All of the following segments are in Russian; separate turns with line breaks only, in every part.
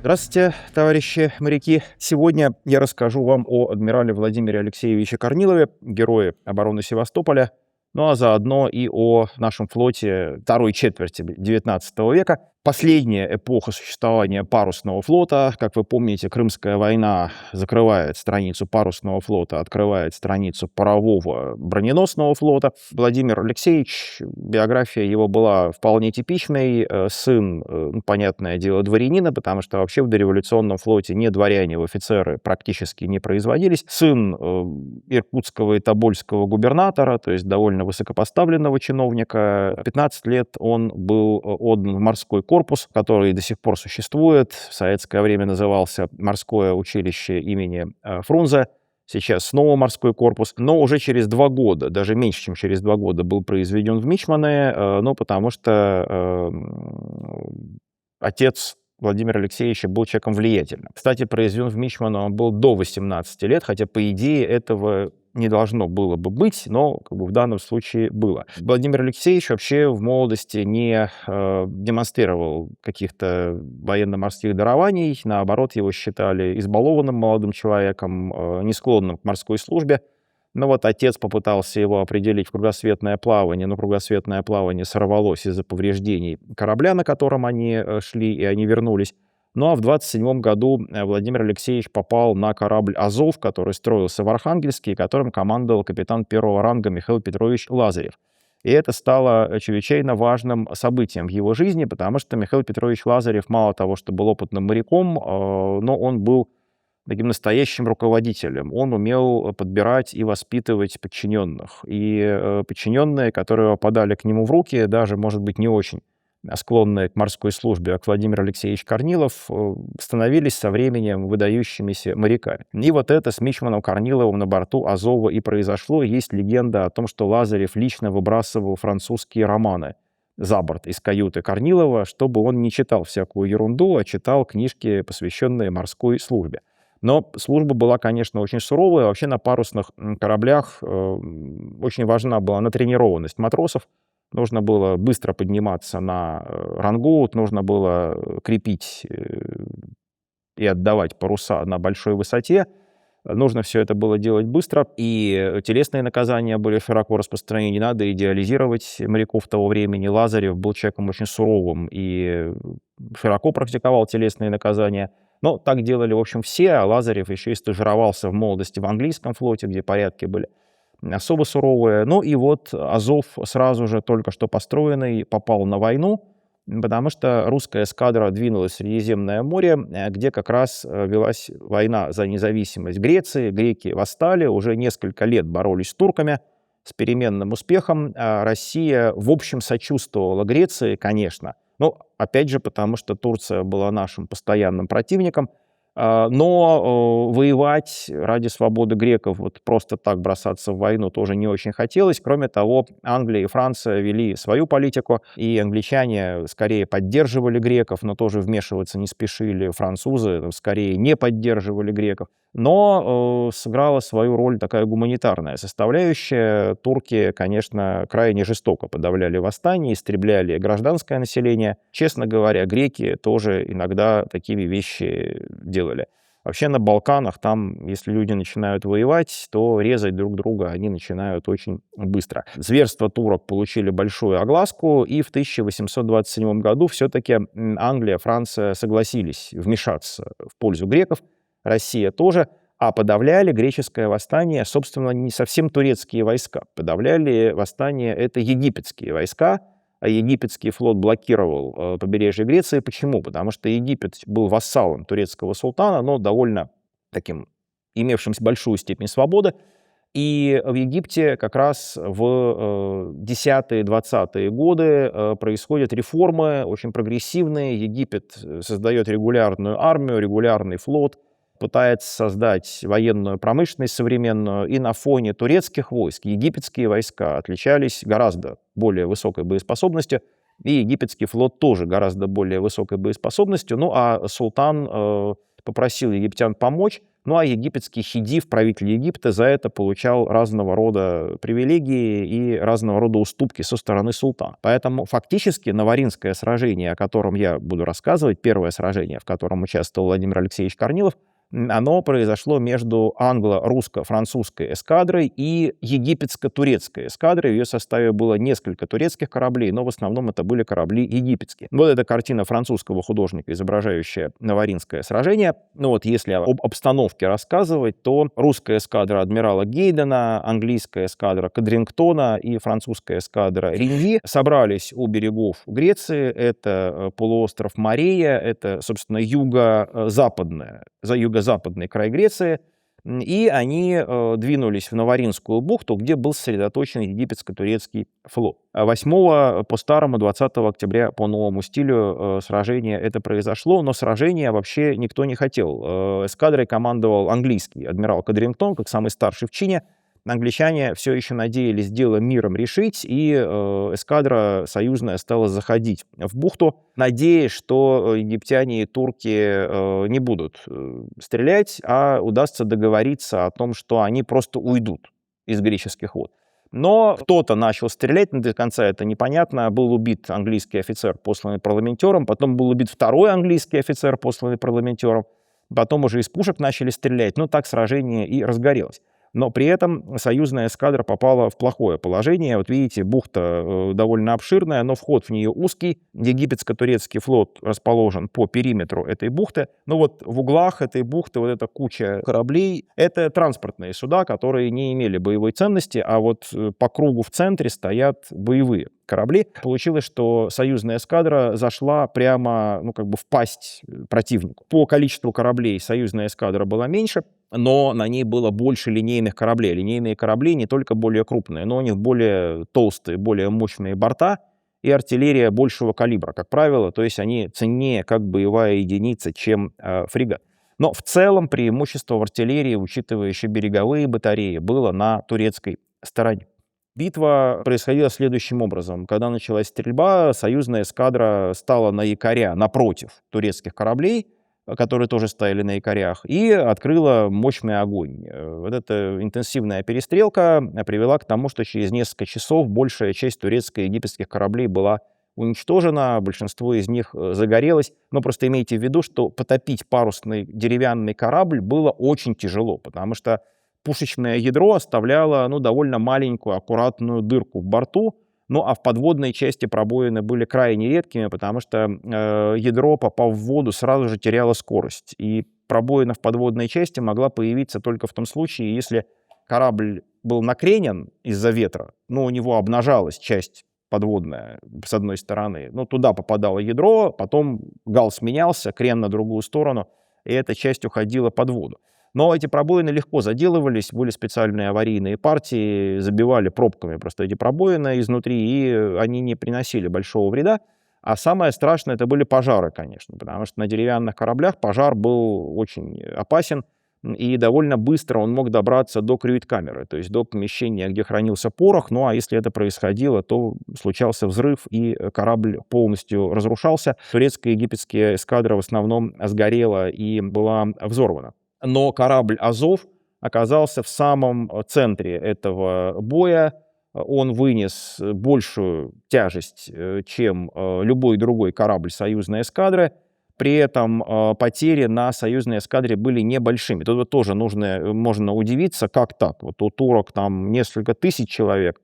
Здравствуйте, товарищи моряки. Сегодня я расскажу вам о адмирале Владимире Алексеевиче Корнилове, герое обороны Севастополя, ну а заодно и о нашем флоте второй четверти XIX века. Последняя эпоха существования парусного флота. Как вы помните, Крымская война закрывает страницу парусного флота, открывает страницу парового броненосного флота. Владимир Алексеевич, биография его была вполне типичной. Сын, понятное дело, дворянина, потому что вообще в дореволюционном флоте не дворяне в офицеры практически не производились. Сын иркутского и тобольского губернатора, то есть довольно высокопоставленного чиновника. 15 лет он был отдан в морской корпус, который до сих пор существует. В советское время назывался Морское училище имени Фрунзе. Сейчас снова морской корпус. Но уже через 2 года, даже меньше, чем через 2 года, был произведен в мичманы, потому что отец Владимира Алексеевича был человеком влиятельным. Кстати, произведен в мичманы он был до 18 лет, хотя, по идее, этого не должно было бы быть, но в данном случае было. Владимир Алексеевич вообще в молодости не демонстрировал каких-то военно-морских дарований, наоборот, его считали избалованным молодым человеком, не склонным к морской службе. Но вот отец попытался его определить в кругосветное плавание, но кругосветное плавание сорвалось из-за повреждений корабля, на котором они шли, и они вернулись. Ну а в 27 году Владимир Алексеевич попал на корабль «Азов», который строился в Архангельске, и которым командовал капитан первого ранга Михаил Петрович Лазарев. И это стало чрезвычайно важным событием в его жизни, потому что Михаил Петрович Лазарев мало того, что был опытным моряком, но он был таким настоящим руководителем. Он умел подбирать и воспитывать подчиненных. И подчиненные, которые попадали к нему в руки, даже, может быть, не очень склонные к морской службе, как Владимир Алексеевич Корнилов, становились со временем выдающимися моряками. И вот это с мичманом Корниловым на борту Азова и произошло. Есть легенда о том, что Лазарев лично выбрасывал французские романы за борт из каюты Корнилова, чтобы он не читал всякую ерунду, а читал книжки, посвященные морской службе. Но служба была, конечно, очень суровая. Вообще на парусных кораблях очень важна была натренированность матросов. Нужно было быстро подниматься на рангоут, нужно было крепить и отдавать паруса на большой высоте. Нужно все это было делать быстро, и телесные наказания были широко распространены. Не надо идеализировать моряков того времени. Лазарев был человеком очень суровым и широко практиковал телесные наказания. Но так делали, в общем, все, а Лазарев еще и стажировался в молодости в английском флоте, где порядки были особо суровые. Ну и вот Азов сразу же, только что построенный, попал на войну, потому что русская эскадра двинулась в Средиземное море, где как раз велась война за независимость Греции. Греки восстали, уже несколько лет боролись с турками с переменным успехом. Россия, в общем, сочувствовала Греции, конечно. Ну, опять же, потому что Турция была нашим постоянным противником. Но воевать ради свободы греков, вот просто так бросаться в войну тоже не очень хотелось. Кроме того, Англия и Франция вели свою политику, и англичане скорее поддерживали греков, но тоже вмешиваться не спешили. Французы скорее не поддерживали греков. Но сыграла свою роль такая гуманитарная составляющая. Турки, конечно, крайне жестоко подавляли восстание, истребляли гражданское население. Честно говоря, греки тоже иногда такими вещи делали. Вообще на Балканах, там, если люди начинают воевать, то резать друг друга они начинают очень быстро. Зверства турок получили большую огласку, и в 1827 году все-таки Англия, Франция согласились вмешаться в пользу греков, Россия тоже, а подавляли греческое восстание, собственно, не совсем турецкие войска. Подавляли восстание это египетские войска, а египетский флот блокировал побережье Греции. Почему? Потому что Египет был вассалом турецкого султана, но довольно таким, имевшим большую степень свободы. И в Египте как раз в 10-20-е годы происходят реформы, очень прогрессивные. Египет создает регулярную армию, регулярный флот, пытается создать военную промышленность современную, и на фоне турецких войск египетские войска отличались гораздо более высокой боеспособностью, и египетский флот тоже гораздо более высокой боеспособностью. Ну а султан попросил египтян помочь, Ну а египетский хидив, правитель Египта, за это получал разного рода привилегии и разного рода уступки со стороны султана. Поэтому фактически Новоринское сражение, о котором я буду рассказывать, первое сражение, в котором участвовал Владимир Алексеевич Корнилов, оно произошло между англо-русско-французской эскадрой и египетско-турецкой эскадрой. В ее составе было несколько турецких кораблей, но в основном это были корабли египетские. Вот эта картина французского художника, изображающая Новоринское сражение. Ну вот если об обстановке рассказывать, то русская эскадра адмирала Гейдена, английская эскадра Кодрингтона и французская эскадра Риньи собрались у берегов Греции. Это полуостров Морея, это, собственно, юго-западный край Греции, и они двинулись в Новоринскую бухту, где был сосредоточен египетско-турецкий флот. 8 по старому, 20 октября по новому стилю сражение это произошло, но сражение вообще никто не хотел. Эскадрой командовал английский адмирал Кодрингтон, как самый старший в чине. Англичане все еще надеялись дело миром решить, и эскадра союзная стала заходить в бухту, надеясь, что египтяне и турки не будут стрелять, а удастся договориться о том, что они просто уйдут из греческих вод. Но кто-то начал стрелять, но до конца это непонятно. Был убит английский офицер, посланный парламентером, потом был убит второй английский офицер, посланный парламентером, потом уже из пушек начали стрелять, но так сражение и разгорелось. Но при этом союзная эскадра попала в плохое положение. Вот видите, бухта довольно обширная, но вход в нее узкий. Египетско-турецкий флот расположен по периметру этой бухты. Но вот в углах этой бухты вот эта куча кораблей — это транспортные суда, которые не имели боевой ценности, а вот по кругу в центре стоят боевые корабли. Получилось, что союзная эскадра зашла прямо, в пасть противнику. По количеству кораблей союзная эскадра была меньше, но на ней было больше линейных кораблей. Линейные корабли не только более крупные, но у них более толстые, более мощные борта и артиллерия большего калибра, как правило. То есть они ценнее как боевая единица, чем фрегат. Но в целом преимущество в артиллерии, учитывая еще береговые батареи, было на турецкой стороне. Битва происходила следующим образом. Когда началась стрельба, союзная эскадра стала на якоря напротив турецких кораблей, которые тоже стояли на якорях, и открыла мощный огонь. Вот эта интенсивная перестрелка привела к тому, что через несколько часов большая часть турецко-египетских кораблей была уничтожена, большинство из них загорелось. Но просто имейте в виду, что потопить парусный деревянный корабль было очень тяжело, потому что пушечное ядро оставляло довольно маленькую, аккуратную дырку в борту, а в подводной части пробоины были крайне редкими, потому что ядро, попав в воду, сразу же теряло скорость. И пробоина в подводной части могла появиться только в том случае, если корабль был накренен из-за ветра, у него обнажалась часть подводная с одной стороны, туда попадало ядро, потом галс менялся, крен на другую сторону, и эта часть уходила под воду. Но эти пробоины легко заделывались, были специальные аварийные партии, забивали пробками просто эти пробоины изнутри, и они не приносили большого вреда. А самое страшное — это были пожары, конечно, потому что на деревянных кораблях пожар был очень опасен, и довольно быстро он мог добраться до крюит-камеры, то есть до помещения, где хранился порох. А если это происходило, то случался взрыв, и корабль полностью разрушался. Турецкая и египетская эскадра в основном сгорела и была взорвана. Но корабль «Азов» оказался в самом центре этого боя. Он вынес большую тяжесть, чем любой другой корабль союзной эскадры. При этом потери на союзной эскадре были небольшими. Тут вот тоже можно удивиться, как так. Вот у турок там несколько тысяч человек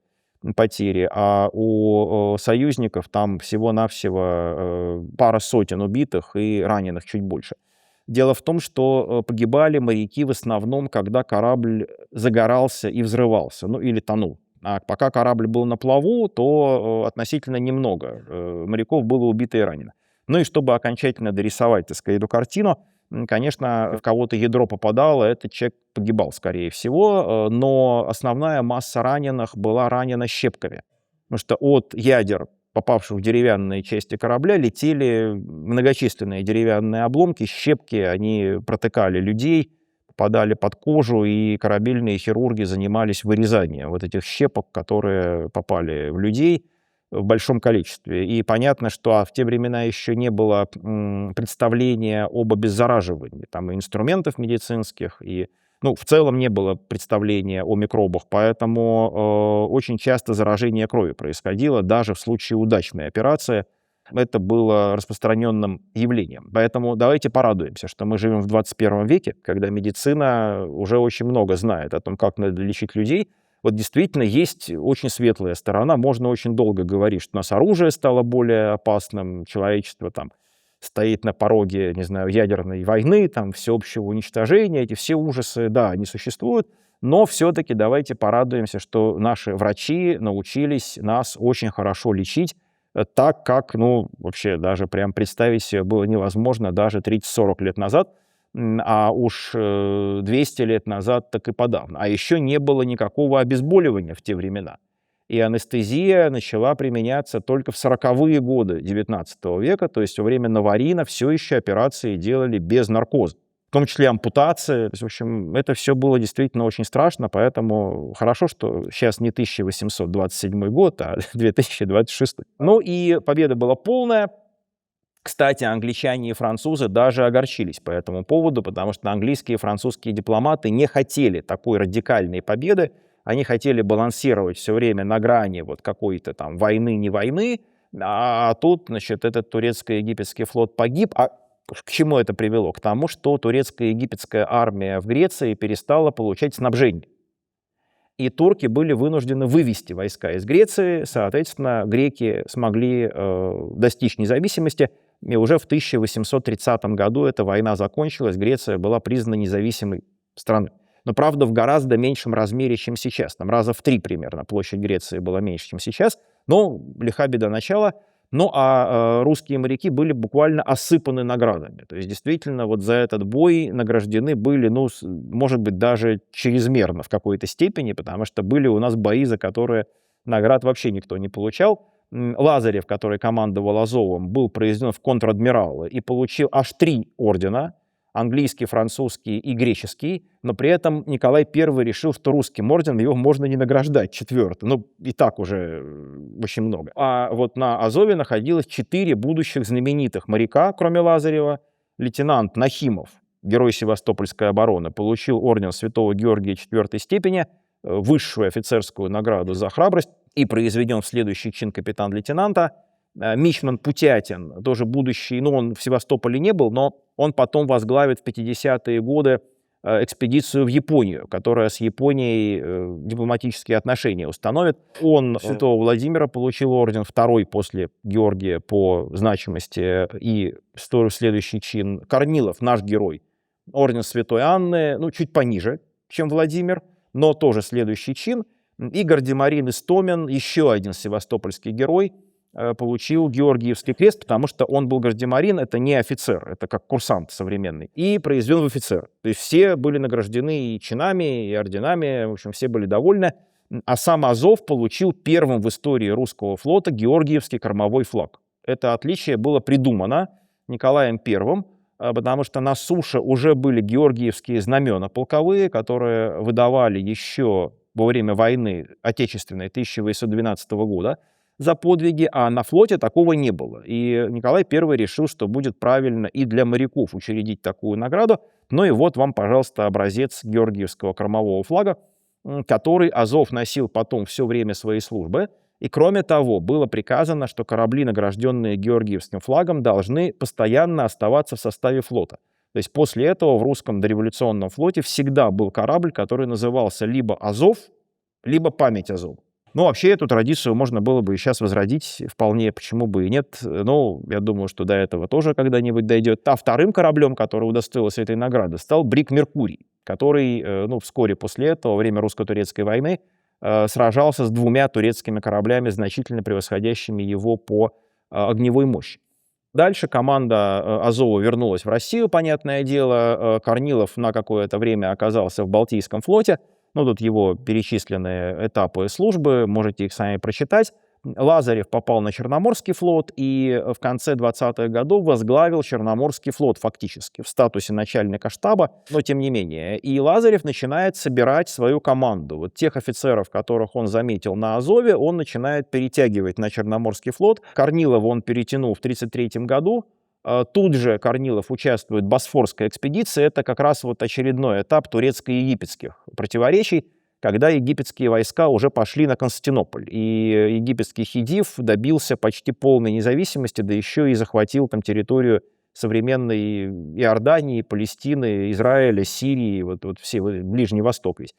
потери, а у союзников там всего-навсего пара сотен убитых и раненых чуть больше. Дело в том, что погибали моряки в основном, когда корабль загорался и взрывался, или тонул. А пока корабль был на плаву, то относительно немного моряков было убито и ранено. И чтобы окончательно дорисовать, эту картину, конечно, в кого-то ядро попадало, этот человек погибал, скорее всего, но основная масса раненых была ранена щепками. Потому что от ядер, попавших в деревянные части корабля, летели многочисленные деревянные обломки, щепки, они протыкали людей, попадали под кожу, и корабельные хирурги занимались вырезанием вот этих щепок, которые попали в людей. в большом количестве. И понятно, что в те времена еще не было представления об обеззараживании, там и инструментов медицинских, и ну, в целом не было представления о микробах, поэтому очень часто заражение крови происходило, даже в случае удачной операции. Это было распространенным явлением. Поэтому давайте порадуемся, что мы живем в 21 веке, когда медицина уже очень много знает о том, как надо лечить людей. Вот действительно есть очень светлая сторона. Можно очень долго говорить, что у нас оружие стало более опасным, человечество там стоит на пороге, не знаю, ядерной войны, там, всеобщего уничтожения. Эти все ужасы, да, они существуют. Но все-таки давайте порадуемся, что наши врачи научились нас очень хорошо лечить, так, как, ну, вообще даже прям представить себе было невозможно даже 30-40 лет назад, а уж 200 лет назад так и подавно. А еще не было никакого обезболивания в те времена. И анестезия начала применяться только в 40-е годы XIX века, то есть во время Наварина все еще операции делали без наркоза, в том числе ампутации. То есть, в общем, это все было действительно очень страшно, поэтому хорошо, что сейчас не 1827 год, а 2026. Ну и победа была полная. Кстати, англичане и французы даже огорчились по этому поводу, потому что английские и французские дипломаты не хотели такой радикальной победы. Они хотели балансировать все время на грани вот какой-то там войны, не войны, а тут, значит, этот турецко-египетский флот погиб. А к чему это привело? К тому, что турецко-египетская армия в Греции перестала получать снабжение. И турки были вынуждены вывести войска из Греции, соответственно, греки смогли достичь независимости, и уже в 1830 году эта война закончилась, Греция была признана независимой страной. Но, правда, в гораздо меньшем размере, чем сейчас. Там раза в 3 примерно площадь Греции была меньше, чем сейчас. Но лиха беда начала. Ну, а русские моряки были буквально осыпаны наградами. То есть, действительно, вот за этот бой награждены были, ну, может быть, даже чрезмерно в какой-то степени, потому что были у нас бои, за которые наград вообще никто не получал. Лазарев, который командовал Азовом, был произведен в контр-адмиралы и получил аж 3 ордена: английский, французский и греческий, но при этом Николай I решил, что русским орденом его можно не награждать, 4-й. Ну, и так уже очень много. А вот на Азове находилось 4 будущих знаменитых моряка, кроме Лазарева. Лейтенант Нахимов, герой Севастопольской обороны, получил орден Святого Георгия 4-й степени, высшую офицерскую награду за храбрость, и произведен в следующий чин капитан-лейтенанта. Мичман Путятин, тоже будущий, ну, он в Севастополе не был, но он потом возглавит в 50-е годы экспедицию в Японию, которая с Японией дипломатические отношения установит. Он Святого Владимира получил орден, 2-й после Георгия по значимости, и следующий чин. Корнилов, наш герой, орден Святой Анны, ну, чуть пониже, чем Владимир, но тоже следующий чин. Игорь Демарин Истомин, еще один севастопольский герой, получил Георгиевский крест, потому что он был гардемарин, это не офицер, это как курсант современный, и произведен в офицер. То есть все были награждены и чинами, и орденами, в общем, все были довольны. А сам Азов получил первым в истории русского флота Георгиевский кормовой флаг. Это отличие было придумано Николаем I, потому что на суше уже были георгиевские знамена полковые, которые выдавали еще во время войны Отечественной 1812 года за подвиги, а на флоте такого не было. И Николай I решил, что будет правильно и для моряков учредить такую награду. Ну и вот вам, пожалуйста, образец Георгиевского кормового флага, который Азов носил потом все время своей службы. И кроме того, было приказано, что корабли, награжденные Георгиевским флагом, должны постоянно оставаться в составе флота. То есть после этого в русском дореволюционном флоте всегда был корабль, который назывался либо Азов, либо Память Азова. Ну, вообще, эту традицию можно было бы и сейчас возродить вполне, почему бы и нет. Но я думаю, что до этого тоже когда-нибудь дойдет. А вторым кораблем, который удостоился этой награды, стал бриг «Меркурий», который, ну, вскоре после этого, во время русско-турецкой войны, сражался с 2 турецкими кораблями, значительно превосходящими его по огневой мощи. Дальше команда Азова вернулась в Россию, понятное дело. Корнилов на какое-то время оказался в Балтийском флоте. Ну, тут его перечисленные этапы службы, можете их сами прочитать. Лазарев попал на Черноморский флот и в конце 20-х годов возглавил Черноморский флот фактически в статусе начальника штаба, но тем не менее. И Лазарев начинает собирать свою команду. Вот тех офицеров, которых он заметил на Азове, он начинает перетягивать на Черноморский флот. Корнилова он перетянул в 1933 году. Тут же Корнилов участвует в Босфорской экспедиции. Это как раз вот очередной этап турецко-египетских противоречий, когда египетские войска уже пошли на Константинополь. И египетский хидив добился почти полной независимости, да еще и захватил там территорию современной Иордании, Палестины, Израиля, Сирии, вот все, Ближний Восток весь.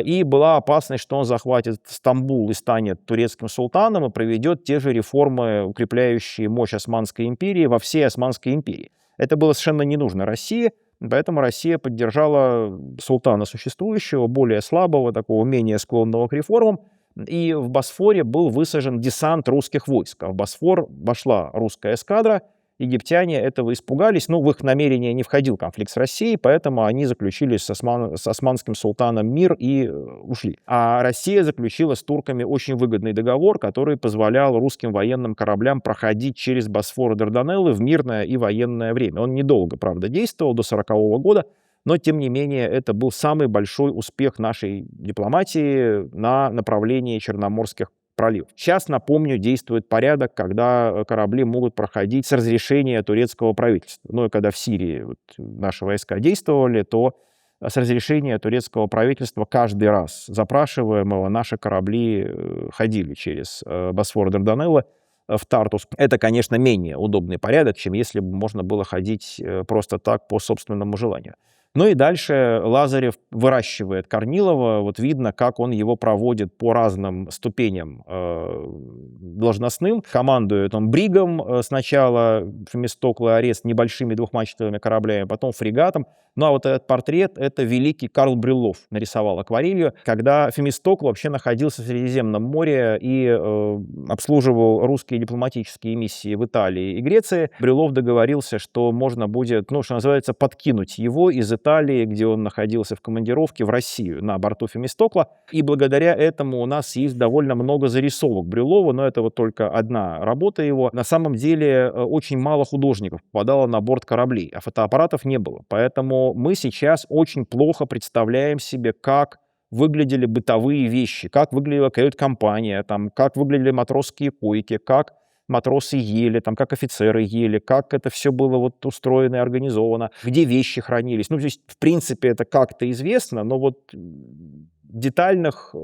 И была опасность, что он захватит Стамбул и станет турецким султаном и проведет те же реформы, укрепляющие мощь Османской империи во всей Османской империи. Это было совершенно не нужно России, поэтому Россия поддержала султана существующего, более слабого, такого менее склонного к реформам. И в Босфоре был высажен десант русских войск. А в Босфор вошла русская эскадра. Египтяне этого испугались, но в их намерение не входил конфликт с Россией, поэтому они заключили с османским султаном мир и ушли. А Россия заключила с турками очень выгодный договор, который позволял русским военным кораблям проходить через Босфор и Дарданеллы в мирное и военное время. Он недолго, правда, действовал, до 1940 года, но, тем не менее, это был самый большой успех нашей дипломатии на направлении Черноморских проливов. Сейчас, напомню, действует порядок, когда корабли могут проходить с разрешения турецкого правительства. Ну и когда в Сирии наши войска действовали, то с разрешения турецкого правительства каждый раз запрашиваемого наши корабли ходили через Босфор и Дарданеллы в Тартус. Это, конечно, менее удобный порядок, чем если бы можно было ходить просто так по собственному желанию. Ну и дальше Лазарев выращивает Корнилова. Вот видно, как он его проводит по разным ступеням должностным. Командует он бригом сначала, Фемистокл и Арест, небольшими двухмачтовыми кораблями, потом фрегатом. Ну а вот этот портрет — это великий Карл Брюллов нарисовал акварелью, когда Фемистокл вообще находился в Средиземном море и обслуживал русские дипломатические миссии в Италии и Греции. Брюллов договорился, что можно будет, ну, что называется, подкинуть его из Италии, где он находился в командировке, в Россию на борту Фемистокла. И благодаря этому у нас есть довольно много зарисовок Брюллова, но это вот только одна работа его. На самом деле очень мало художников попадало на борт кораблей, а фотоаппаратов не было. Поэтому мы сейчас очень плохо представляем себе, как выглядели бытовые вещи, как выглядела кают-компания, там, как выглядели матросские койки, как матросы ели, там, как офицеры ели, как это все было вот устроено и организовано, где вещи хранились. Ну, то есть, в принципе, это как-то известно, но вот детальных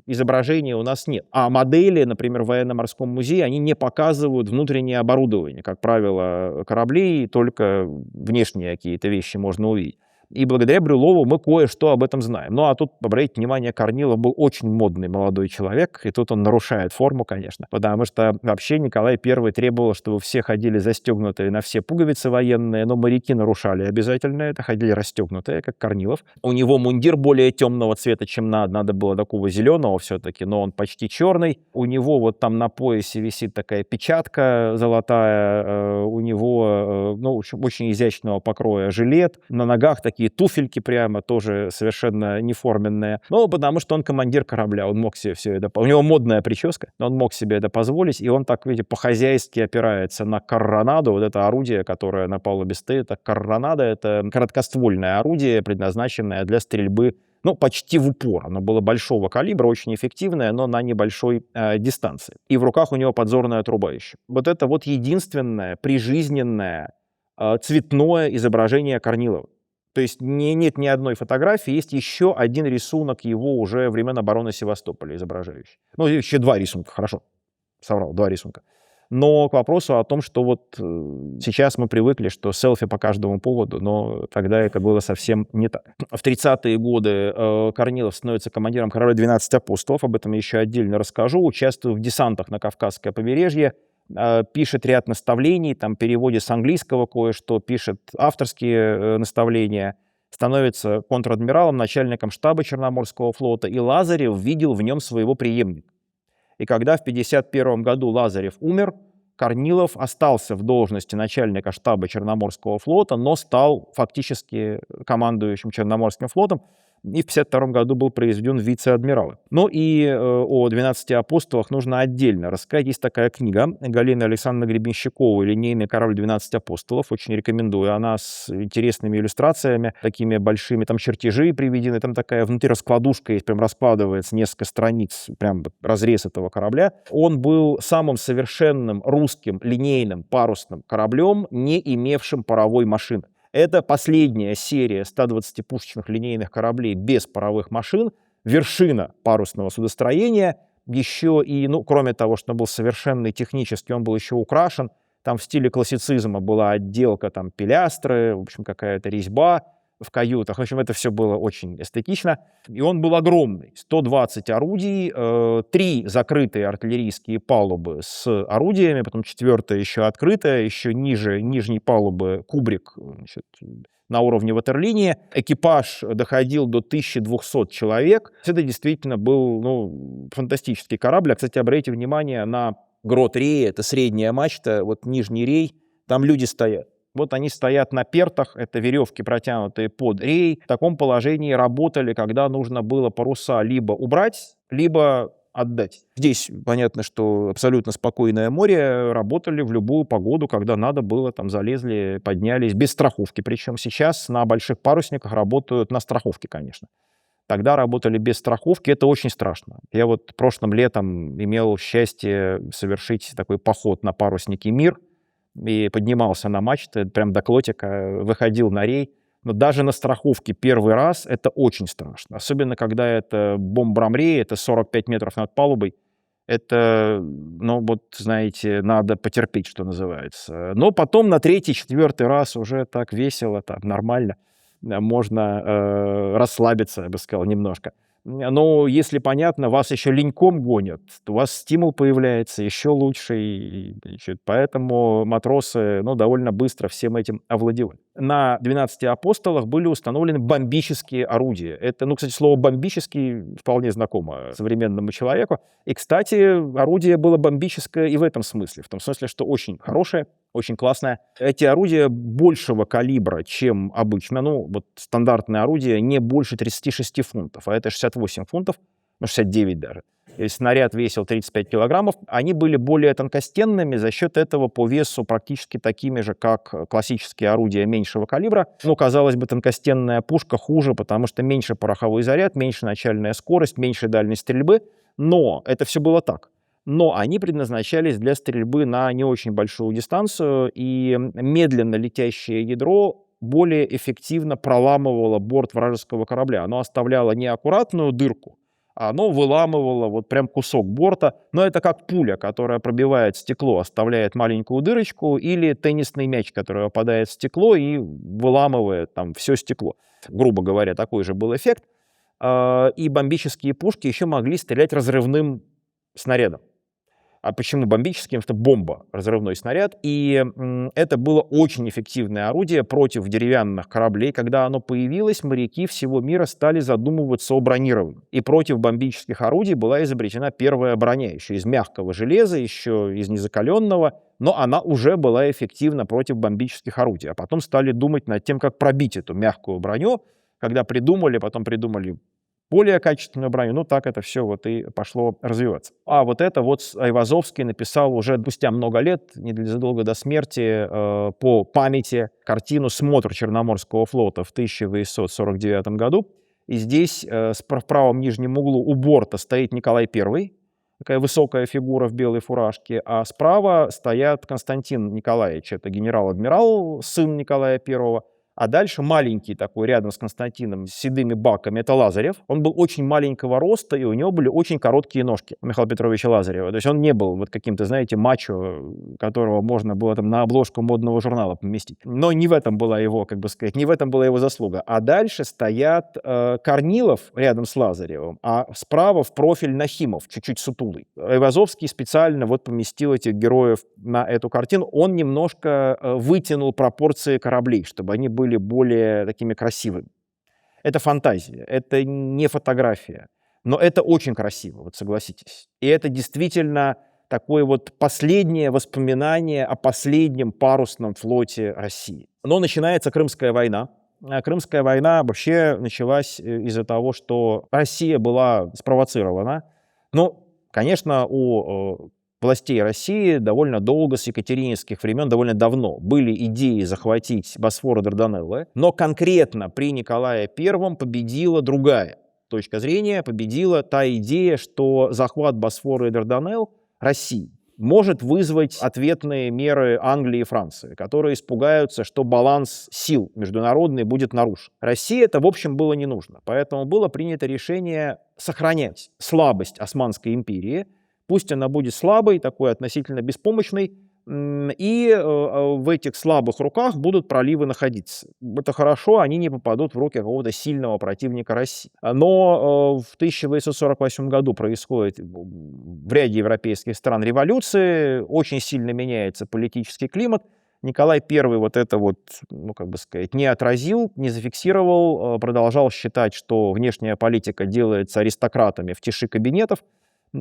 изображений у нас нет. А модели, например, в военно-морском музее, они не показывают внутреннее оборудование. Как правило, кораблей только внешние какие-то вещи можно увидеть. И благодаря Брюллову мы кое-что об этом знаем. Ну, а тут, обратите внимание, Корнилов был очень модный молодой человек, и тут он нарушает форму, конечно, потому что вообще Николай I требовал, чтобы все ходили застегнутые на все пуговицы военные, но моряки нарушали обязательно это, ходили расстегнутые, как Корнилов. У него мундир более темного цвета, чем надо было такого зеленого все-таки, но он почти черный. У него вот там на поясе висит такая печатка золотая, у него, ну, очень изящного покроя жилет, на ногах такие туфельки прямо, тоже совершенно неформенные. Ну, потому что он командир корабля, он мог себе все это... У него модная прическа, но он мог себе это позволить, и он так, видите, по-хозяйски опирается на карронаду, вот это орудие, которое на палубе стоит. А карронада — это короткоствольное орудие, предназначенное для стрельбы, ну, почти в упор. Оно было большого калибра, очень эффективное, но на небольшой дистанции. И в руках у него подзорная труба еще. Вот это вот единственное прижизненное цветное изображение Корнилова. То есть нет ни одной фотографии, есть еще один рисунок его уже времен обороны Севастополя изображающий. Ну, еще два рисунка, хорошо, соврал, два рисунка. Но к вопросу о том, что вот сейчас мы привыкли, что селфи по каждому поводу, но тогда это было совсем не так. В 30-е годы Корнилов становится командиром корабля «12 апостолов», об этом я еще отдельно расскажу, участвует в десантах на Кавказское побережье, пишет ряд наставлений, там переводит с английского кое-что, пишет авторские наставления, становится контр-адмиралом, начальником штаба Черноморского флота, и Лазарев видел в нем своего преемника. И когда в 1951 году Лазарев умер, Корнилов остался в должности начальника штаба Черноморского флота, но стал фактически командующим Черноморским флотом. И в 1952 году был произведен в вице-адмиралы. Ну и о 12 апостолах нужно отдельно рассказать. Есть такая книга Галины Александровны Гребенщиковой «Линейный корабль 12 апостолов». Очень рекомендую. Она с интересными иллюстрациями, такими большими. Там чертежи приведены. Там такая внутри раскладушка есть, прям раскладывается несколько страниц, прям разрез этого корабля. Он был самым совершенным русским линейным парусным кораблем, не имевшим паровой машины. Это последняя серия 120-пушечных линейных кораблей без паровых машин, вершина парусного судостроения. Еще и, ну, кроме того, что он был совершенный технически, он был еще украшен. Там в стиле классицизма была отделка, там пилястры, в общем, какая-то резьба в каютах. В общем, это все было очень эстетично. И он был огромный. 120 орудий, 3 закрытые артиллерийские палубы с орудиями, потом 4-я еще открытая, еще ниже нижней палубы кубрик, значит, на уровне ватерлинии. Экипаж доходил до 1200 человек. Это действительно был, ну, фантастический корабль. А, кстати, обратите внимание на грот рея, это средняя мачта, вот нижний рей, там люди стоят. Вот они стоят на пертах, это веревки, протянутые под рей. В таком положении работали, когда нужно было паруса либо убрать, либо отдать. Здесь понятно, что абсолютно спокойное море, работали в любую погоду, когда надо было, там залезли, поднялись, без страховки. Причем сейчас на больших парусниках работают на страховке, конечно. Тогда работали без страховки, это очень страшно. Я вот прошлым летом имел счастье совершить такой поход на паруснике «Мир», и поднимался на мачты, прям до клотика, выходил на рей. Но даже на страховке первый раз это очень страшно. Особенно, когда это бомбрамрей, это 45 метров над палубой. Это, ну вот, знаете, надо потерпеть, что называется. Но потом на 3-й, 4-й раз уже так весело, так нормально. Можно расслабиться, я бы сказал, немножко. Но если, понятно, вас еще леньком гонят, то у вас стимул появляется еще лучше. Значит, поэтому матросы, ну, довольно быстро всем этим овладевали. На 12 апостолах были установлены бомбические орудия. Это, ну, кстати, слово «бомбический» вполне знакомо современному человеку. И, кстати, орудие было бомбическое и в этом смысле. В том смысле, что очень хорошее, очень классное. Эти орудия большего калибра, чем обычно. Ну, вот стандартное орудие не больше 36 фунтов, а это 68 фунтов, ну, 69 даже. Если снаряд весил 35 килограммов, они были более тонкостенными, за счет этого по весу практически такими же, как классические орудия меньшего калибра. Ну, казалось бы, тонкостенная пушка хуже, потому что меньше пороховой заряд, меньше начальная скорость, меньше дальность стрельбы. Но это все было так. Но они предназначались для стрельбы на не очень большую дистанцию, и медленно летящее ядро более эффективно проламывало борт вражеского корабля. Оно оставляло не аккуратную дырку, а оно выламывало вот прям кусок борта. Но это как пуля, которая пробивает стекло, оставляет маленькую дырочку, или теннисный мяч, который попадает в стекло и выламывает там все стекло. Грубо говоря, такой же был эффект. И бомбические пушки еще могли стрелять разрывным снарядом. А почему бомбическим? Это бомба, разрывной снаряд. И это было очень эффективное орудие против деревянных кораблей. Когда оно появилось, моряки всего мира стали задумываться о бронировании. И против бомбических орудий была изобретена первая броня. Еще из мягкого железа, еще из незакаленного. Но она уже была эффективна против бомбических орудий. А потом стали думать над тем, как пробить эту мягкую броню. Когда потом придумали более качественную броню. Ну, так это все вот и пошло развиваться. А вот это вот Айвазовский написал уже спустя много лет, незадолго до смерти, по памяти картину «Смотр Черноморского флота» в 1849 году. И здесь в правом нижнем углу у борта стоит Николай I, такая высокая фигура в белой фуражке, а справа стоят Константин Николаевич, это генерал-адмирал, сын Николая I. А дальше маленький такой, рядом с Константином, с седыми баками, это Лазарев. Он был очень маленького роста, и у него были очень короткие ножки Михаила Петровича Лазарева. То есть он не был вот каким-то, знаете, мачо, которого можно было там на обложку модного журнала поместить. Но не в этом была его, как бы сказать, не в этом была его заслуга. А дальше стоят Корнилов рядом с Лазаревым, а справа в профиль Нахимов, чуть-чуть сутулый. Айвазовский специально вот поместил этих героев на эту картину. Он немножко вытянул пропорции кораблей, чтобы они были более такими красивыми. Это фантазия, это не фотография, но это очень красиво, вот согласитесь. И это действительно такое вот последнее воспоминание о последнем парусном флоте России. Но начинается Крымская война, Крымская война вообще началась из-за того, что Россия была спровоцирована. Ну, конечно, у властей России довольно долго, с екатерининских времен, довольно давно были идеи захватить Босфор и Дарданеллы, но конкретно при Николае I победила другая точка зрения, победила та идея, что захват Босфора и Дарданелл России может вызвать ответные меры Англии и Франции, которые испугаются, что баланс сил международный будет нарушен. России это, в общем, было не нужно. Поэтому было принято решение сохранять слабость Османской империи. Пусть она будет слабой, такой относительно беспомощной, и в этих слабых руках будут проливы находиться. Это хорошо, они не попадут в руки какого-то сильного противника России. Но в 1848 году происходит в ряде европейских стран революции, очень сильно меняется политический климат. Николай I вот это вот, ну, как бы сказать, не отразил, не зафиксировал, продолжал считать, что внешняя политика делается аристократами в тиши кабинетов.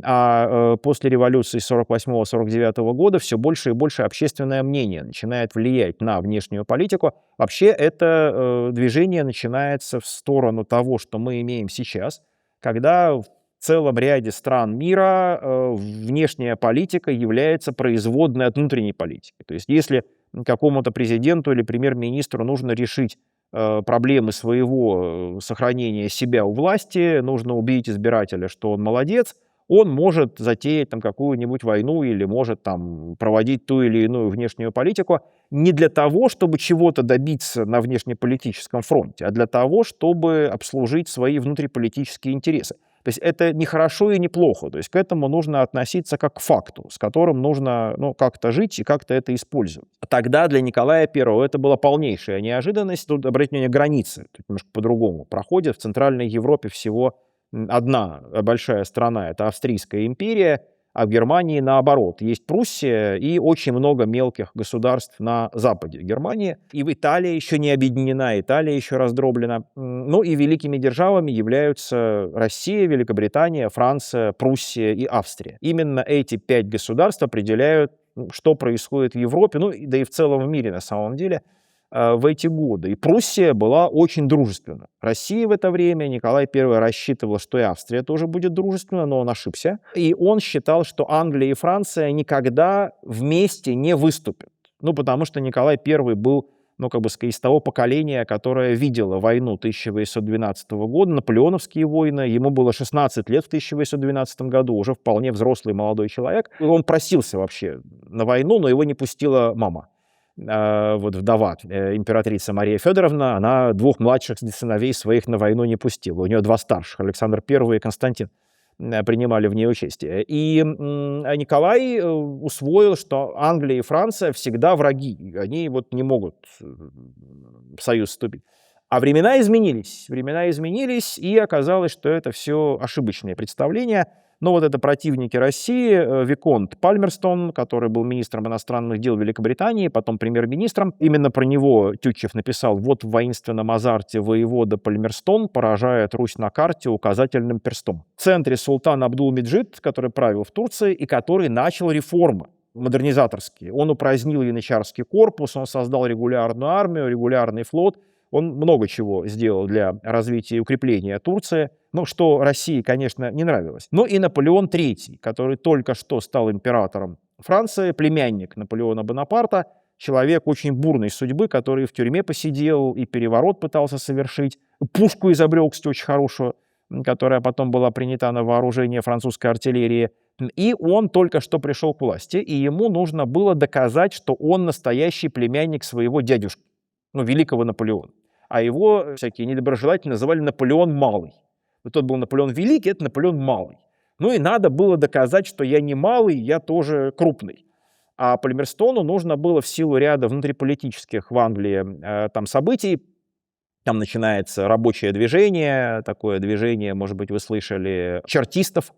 А после революции 48-49 года все больше и больше общественное мнение начинает влиять на внешнюю политику. Вообще это движение начинается в сторону того, что мы имеем сейчас, когда в целом ряде стран мира внешняя политика является производной от внутренней политики. То есть если какому-то президенту или премьер-министру нужно решить проблемы своего сохранения себя у власти, нужно убедить избирателя, что он молодец, он может затеять там какую-нибудь войну или может там проводить ту или иную внешнюю политику не для того, чтобы чего-то добиться на внешнеполитическом фронте, а для того, чтобы обслужить свои внутриполитические интересы. То есть это не хорошо и не плохо. То есть к этому нужно относиться как к факту, с которым нужно как-то жить и как-то это использовать. А тогда для Николая I это была полнейшая неожиданность. Тут, обратите внимание, границы тут немножко по-другому проходят. В Центральной Европе всего одна большая страна — это Австрийская империя, а в Германии наоборот. Есть Пруссия и очень много мелких государств на западе Германии. И в Италии еще не объединена, Италия еще раздроблена. Ну и великими державами являются Россия, Великобритания, Франция, Пруссия и Австрия. Именно эти 5 государств определяют, что происходит в Европе, ну да и в целом в мире на самом деле, в эти годы. И Пруссия была очень дружественна. Россия в это время, Николай I рассчитывал, что и Австрия тоже будет дружественна, но он ошибся. И он считал, что Англия и Франция никогда вместе не выступят. Ну, потому что Николай I был, из того поколения, которое видело войну 1812 года, наполеоновские войны. Ему было 16 лет в 1812 году, уже вполне взрослый молодой человек. Он просился вообще на войну, но его не пустила мама. Вдова, императрица Мария Федоровна, она 2 младших сыновей своих на войну не пустила. У нее 2 старших, Александр I и Константин, принимали в ней участие. И Николай усвоил, что Англия и Франция всегда враги. Они не могут в союз вступить. А времена изменились, и оказалось, что это все ошибочные представления. Но это противники России, Виконт Пальмерстон, который был министром иностранных дел Великобритании, потом премьер-министром. Именно про него Тютчев написал: «Вот в воинственном азарте воевода Пальмерстон поражает Русь на карте указательным перстом». В центре султан Абдул-Меджид, который правил в Турции и который начал реформы модернизаторские. Он упразднил янычарский корпус, он создал регулярную армию, регулярный флот. Он много чего сделал для развития и укрепления Турции, что России, конечно, не нравилось. Но и Наполеон III, который только что стал императором Франции, племянник Наполеона Бонапарта, человек очень бурной судьбы, который в тюрьме посидел и переворот пытался совершить, пушку изобрел, кстати, очень хорошую, которая потом была принята на вооружение французской артиллерии. И он только что пришел к власти, и ему нужно было доказать, что он настоящий племянник своего дядюшки, великого Наполеона. А его всякие недоброжелатели называли Наполеон Малый. Тот был Наполеон Великий, это Наполеон Малый. И надо было доказать, что я не малый, я тоже крупный. А Пальмерстону нужно было в силу ряда внутриполитических в Англии событий. Там начинается рабочее движение, такое движение, может быть, вы слышали, чартистов,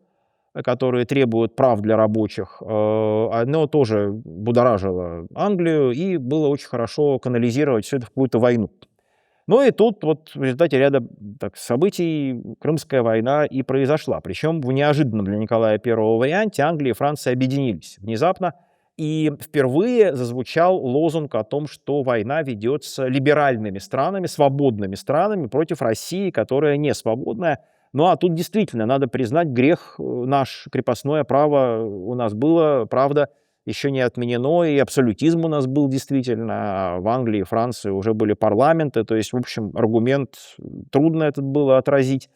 которые требуют прав для рабочих. Оно тоже будоражило Англию, и было очень хорошо канализировать все это в какую-то войну. И тут в результате ряда событий Крымская война и произошла. Причем в неожиданном для Николая I варианте Англия и Франция объединились внезапно. И впервые зазвучал лозунг о том, что война ведется либеральными странами, свободными странами против России, которая не свободная. Ну а тут действительно надо признать грех наш, крепостное право у нас было, правда, еще не отменено, и абсолютизм у нас был действительно. А в Англии и Франции уже были парламенты, то есть, в общем, аргумент трудно этот было отразить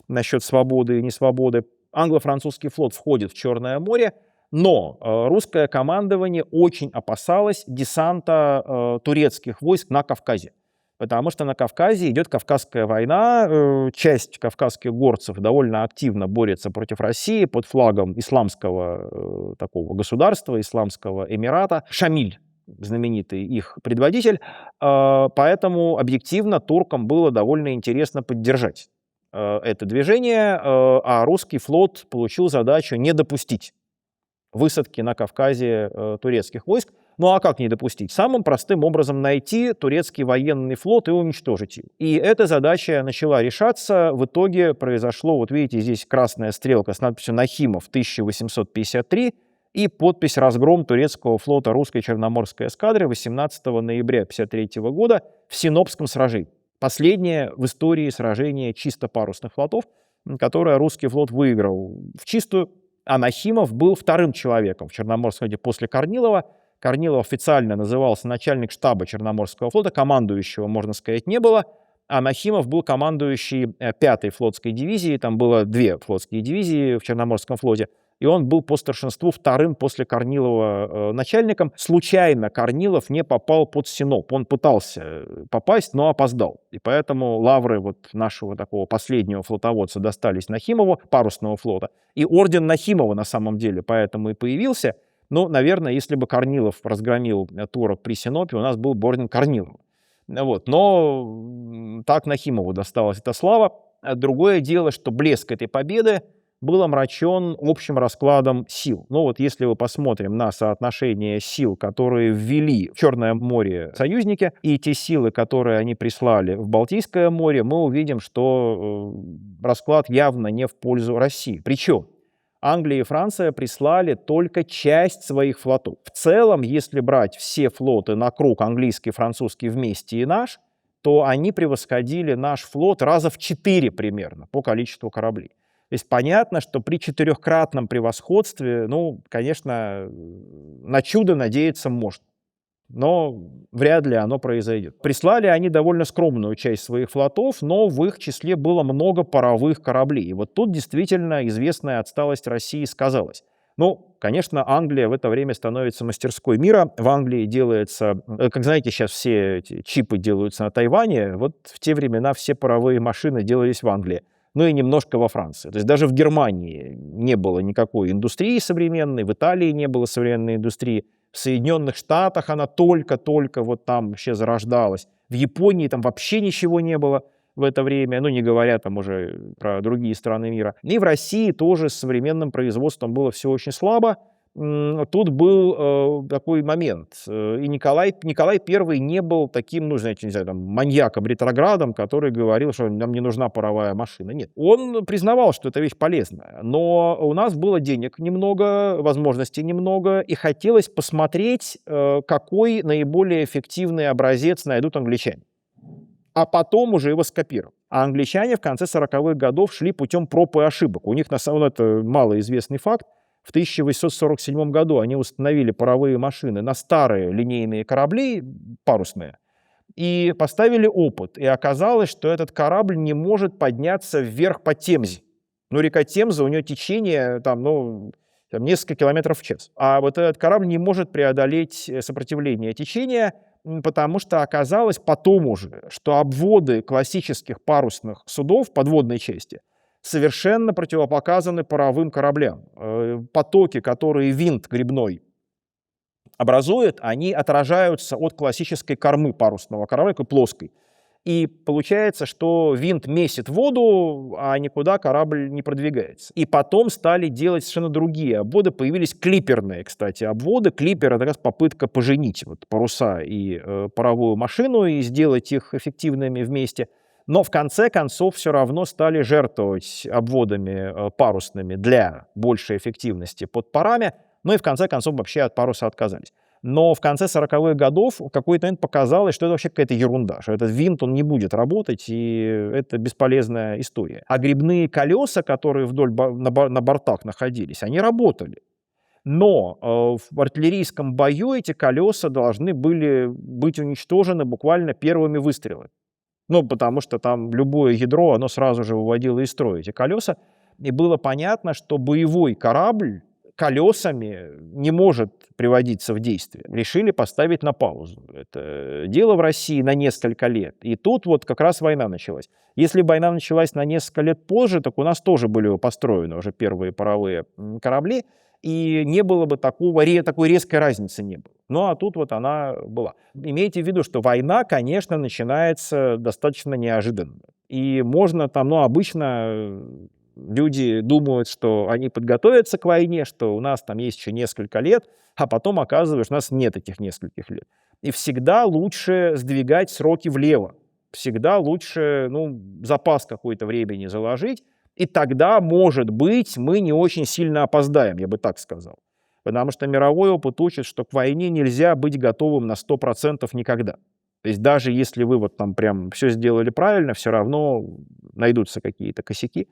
насчет свободы и несвободы. Англо-французский флот входит в Черное море, но русское командование очень опасалось десанта турецких войск на Кавказе. Потому что на Кавказе идет Кавказская война, часть кавказских горцев довольно активно борется против России под флагом исламского такого государства, исламского эмирата. Шамиль, знаменитый их предводитель, поэтому объективно туркам было довольно интересно поддержать это движение, а русский флот получил задачу не допустить высадки на Кавказе турецких войск. Ну а как не допустить? Самым простым образом найти турецкий военный флот и уничтожить его. И эта задача начала решаться. В итоге произошло, вот видите, здесь красная стрелка с надписью «Нахимов 1853» и подпись «Разгром турецкого флота русской Черноморской эскадры 18 ноября 1953 года в Синопском сражении». Последнее в истории сражение чисто парусных флотов, которое русский флот выиграл в чистую. А Нахимов был вторым человеком в Черноморском флоте после Корнилова. Корнилов официально назывался начальник штаба Черноморского флота, командующего, можно сказать, не было. А Нахимов был командующий 5-й флотской дивизией, там было 2 флотские дивизии в Черноморском флоте, и он был по старшинству вторым после Корнилова начальником. Случайно Корнилов не попал под Синоп, он пытался попасть, но опоздал. И поэтому лавры вот нашего такого последнего флотоводца достались Нахимову, парусного флота. И орден Нахимова на самом деле поэтому и появился. Ну, наверное, если бы Корнилов разгромил турок при Синопе, у нас был бы орден Корнилова. Вот. Но так Нахимову досталась эта слава. Другое дело, что блеск этой победы был омрачен общим раскладом сил. Ну вот если мы посмотрим на соотношение сил, которые ввели в Черное море союзники, и те силы, которые они прислали в Балтийское море, мы увидим, что расклад явно не в пользу России. Причем Англия и Франция прислали только часть своих флотов. В целом, если брать все флоты на круг, английский, французский вместе и наш, то они превосходили наш флот раза в 4 примерно по количеству кораблей. То есть понятно, что при 4-кратном превосходстве, ну, конечно, на чудо надеяться можно. Но вряд ли оно произойдет. Прислали они довольно скромную часть своих флотов, но в их числе было много паровых кораблей. И вот тут действительно известная отсталость России сказалась. Ну, конечно, Англия в это время становится мастерской мира. В Англии делается, как знаете, сейчас все эти чипы делаются на Тайване. Вот в те времена все паровые машины делались в Англии. Ну и немножко во Франции. То есть даже в Германии не было никакой индустрии современной, в Италии не было современной индустрии, в Соединенных Штатах она только-только вот там вообще зарождалась, в Японии там вообще ничего не было в это время, ну не говоря там уже про другие страны мира. И в России тоже с современным производством было все очень слабо. Тут был такой момент. И Николай I не был таким, ну, знаете, не знаю, там, маньяком-ретроградом, который говорил, что нам не нужна паровая машина. Нет. Он признавал, что эта вещь полезная. Но у нас было денег немного, возможностей немного, и хотелось посмотреть, какой наиболее эффективный образец найдут англичане. А потом уже его скопировать. А англичане в конце 40-х годов шли путем проб и ошибок. У них, на самом деле, это малоизвестный факт. В 1847 году они установили паровые машины на старые линейные корабли, парусные, и поставили опыт. И оказалось, что этот корабль не может подняться вверх по Темзе. Ну, река Темза, у нее течение там несколько километров в час. А вот этот корабль не может преодолеть сопротивление течения, потому что оказалось потом уже, что обводы классических парусных судов подводной части совершенно противопоказаны паровым кораблям. Потоки, которые винт гребной образует, они отражаются от классической кормы парусного корабля, такой плоской. И получается, что винт месит воду, а никуда корабль не продвигается. И потом стали делать совершенно другие обводы. Появились клиперные, кстати, обводы. Клипер — это как раз попытка поженить вот паруса и паровую машину и сделать их эффективными вместе. Но в конце концов все равно стали жертвовать обводами парусными для большей эффективности под парами. Ну и в конце концов вообще от паруса отказались. Но в конце 40-х годов в какой-то момент показалось, что это вообще какая-то ерунда, что этот винт, он не будет работать, и это бесполезная история. А грибные колеса, которые вдоль на бортах находились, они работали. Но в артиллерийском бою эти колеса должны были быть уничтожены буквально первыми выстрелами. Ну, потому что там любое ядро, оно сразу же выводило из строя эти колеса. И было понятно, что боевой корабль колесами не может приводиться в действие. Решили поставить на паузу. Это дело в России на несколько лет. И тут вот как раз война началась. Если бы война началась на несколько лет позже, так у нас тоже были построены уже первые паровые корабли, и не было бы такой резкой разницы не было. Ну, а тут вот она была. Имейте в виду, что война, конечно, начинается достаточно неожиданно. И можно там, ну, обычно люди думают, что они подготовятся к войне, что у нас там есть еще несколько лет, а потом оказывается, что у нас нет этих нескольких лет. И всегда лучше сдвигать сроки влево. Всегда лучше, ну, запас какой-то времени заложить, и тогда, может быть, мы не очень сильно опоздаем, я бы так сказал. Потому что мировой опыт учит, что к войне нельзя быть готовым на 100% никогда. То есть даже если вы вот там прям все сделали правильно, все равно найдутся какие-то косяки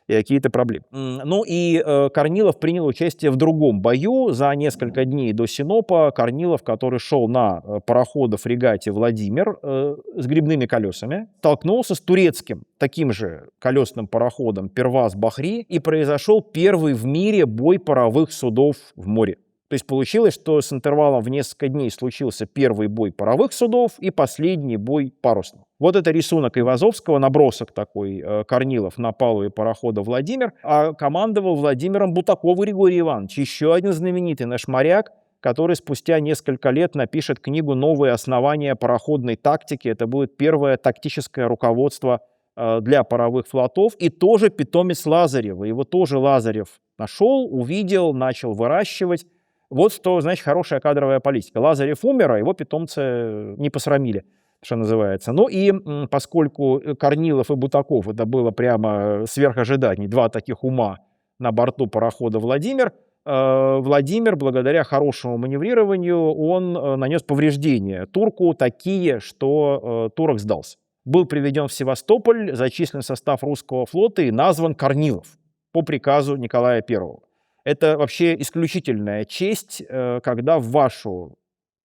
и какие-то проблемы. Ну и Корнилов принял участие в другом бою за несколько дней до Синопа. Корнилов, который шел на пароходе-фрегате «Владимир» с грибными колесами, столкнулся с турецким таким же колесным пароходом «Перваз-Бахри», и произошел первый в мире бой паровых судов в море. То есть получилось, что с интервалом в несколько дней случился первый бой паровых судов и последний бой парусных. Вот это рисунок Айвазовского, набросок такой, Корнилов на палубе парохода «Владимир», а командовал Владимиром Бутаков Григорий Иванович, еще один знаменитый наш моряк, который спустя несколько лет напишет книгу «Новые основания пароходной тактики». Это будет первое тактическое руководство для паровых флотов, и тоже питомец Лазарева. Его тоже Лазарев нашел, увидел, начал выращивать. Вот что, значит, хорошая кадровая политика. Лазарев умер, а его питомцы не посрамили, что называется. Ну и поскольку Корнилов и Бутаков, это было прямо сверх ожиданий, два таких ума на борту парохода «Владимир», Владимир, благодаря хорошему маневрированию, он нанес повреждения турку такие, что турок сдался. Был приведен в Севастополь, зачислен в состав русского флота и назван Корнилов по приказу Николая I. Это вообще исключительная честь, когда вашим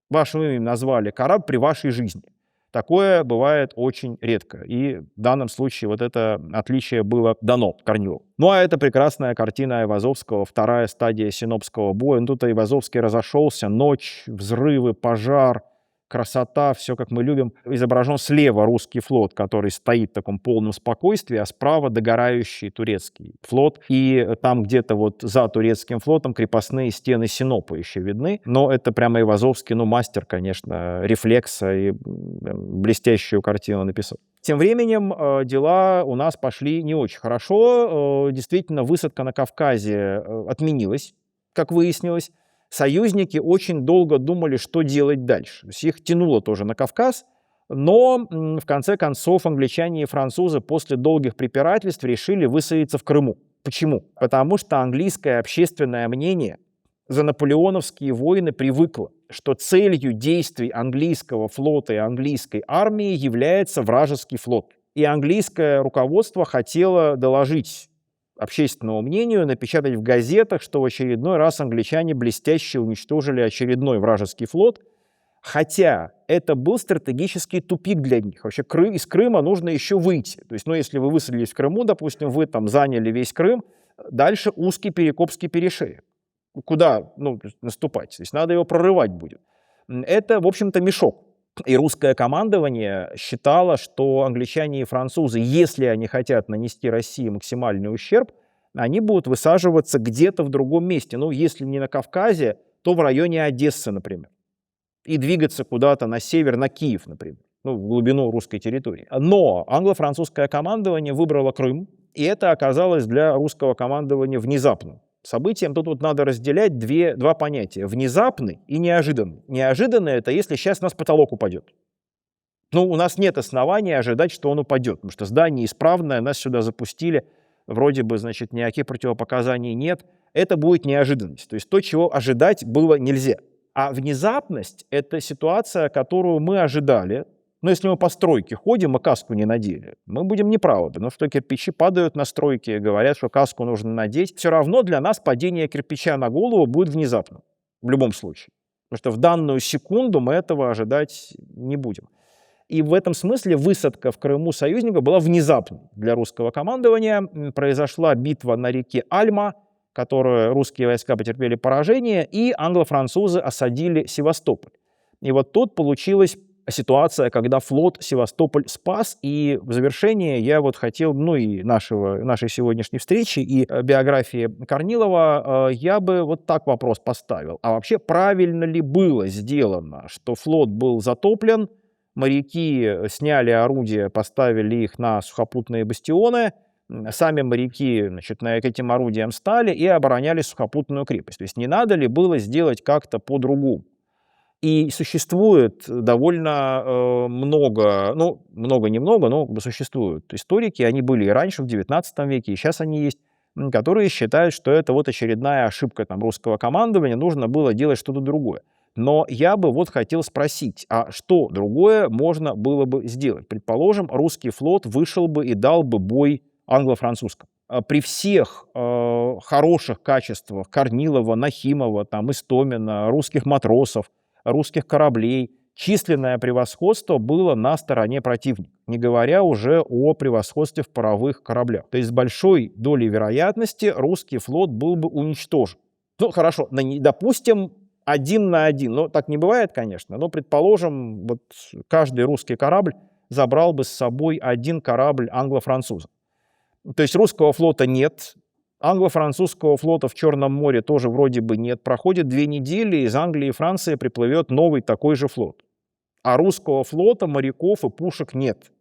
именем назвали корабль при вашей жизни. Такое бывает очень редко. И в данном случае вот это отличие было дано Корнилову. Ну а это прекрасная картина Айвазовского, вторая стадия Синопского боя. Ну, тут Айвазовский разошелся, ночь, взрывы, пожар, красота, все как мы любим. Изображен слева русский флот, который стоит в таком полном спокойствии, а справа догорающий турецкий флот. И там где-то вот за турецким флотом крепостные стены Синопа еще видны. Но это прямо Айвазовский, ну, мастер, конечно, рефлекса, и блестящую картину написал. Тем временем дела у нас пошли не очень хорошо. Действительно, высадка на Кавказе отменилась, как выяснилось. Союзники очень долго думали, что делать дальше. То есть их тянуло тоже на Кавказ, но в конце концов англичане и французы после долгих препирательств решили высадиться в Крыму. Почему? Потому что английское общественное мнение за наполеоновские войны привыкло, что целью действий английского флота и английской армии является вражеский флот. И английское руководство хотело доложить общественному мнению, напечатать в газетах, что в очередной раз англичане блестяще уничтожили очередной вражеский флот, хотя это был стратегический тупик для них. Вообще из Крыма нужно еще выйти. То есть, ну, если вы высадились в Крыму, допустим, вы там заняли весь Крым, дальше узкий Перекопский перешеек. Куда, ну, наступать? То есть надо его прорывать будет. Это, в общем-то, мешок. И русское командование считало, что англичане и французы, если они хотят нанести России максимальный ущерб, они будут высаживаться где-то в другом месте. Ну, если не на Кавказе, то в районе Одессы, например. И двигаться куда-то на север, на Киев, например. Ну, в глубину русской территории. Но англо-французское командование выбрало Крым, и это оказалось для русского командования внезапным событием. Тут вот надо разделять два понятия. Внезапный и неожиданный. Неожиданный — это если сейчас у нас потолок упадет. Ну, у нас нет основания ожидать, что он упадет, потому что здание исправное, нас сюда запустили вроде бы, значит, никаких противопоказаний нет. Это будет неожиданность. То есть то, чего ожидать было нельзя. А внезапность — это ситуация, которую мы ожидали. Но если мы по стройке ходим и каску не надели, мы будем неправы, потому что кирпичи падают на стройке, говорят, что каску нужно надеть. Все равно для нас падение кирпича на голову будет внезапным, в любом случае. Потому что в данную секунду мы этого ожидать не будем. И в этом смысле высадка в Крыму союзника была внезапной для русского командования. Произошла битва на реке Альма, в которой русские войска потерпели поражение, и англо-французы осадили Севастополь. И вот тут получилась ситуация, когда флот Севастополь спас, и в завершение я вот хотел, и нашей сегодняшней встречи, и биографии Корнилова, я бы вот так вопрос поставил. А вообще правильно ли было сделано, что флот был затоплен, моряки сняли орудия, поставили их на сухопутные бастионы, сами моряки, значит, к этим орудиям стали и обороняли сухопутную крепость? То есть не надо ли было сделать как-то по-другому? И существует довольно много, много-немного, но существуют историки, они были и раньше, в XIX веке, и сейчас они есть, которые считают, что это вот очередная ошибка там, русского командования, нужно было делать что-то другое. Но я бы вот хотел спросить, а что другое можно было бы сделать? Предположим, русский флот вышел бы и дал бы бой англо-французскому. При всех хороших качествах Корнилова, Нахимова, там, Истомина, русских матросов, русских кораблей, численное превосходство было на стороне противника, не говоря уже о превосходстве в паровых кораблях. То есть с большой долей вероятности русский флот был бы уничтожен. Ну, хорошо, допустим, 1 на 1. Ну, так не бывает, конечно, но, предположим, вот каждый русский корабль забрал бы с собой 1 корабль англо-француза. То есть русского флота нет, англо-французского флота в Черном море тоже вроде бы нет. Проходит 2 недели, из Англии и Франции приплывет новый такой же флот. А русского флота, моряков и пушек нет.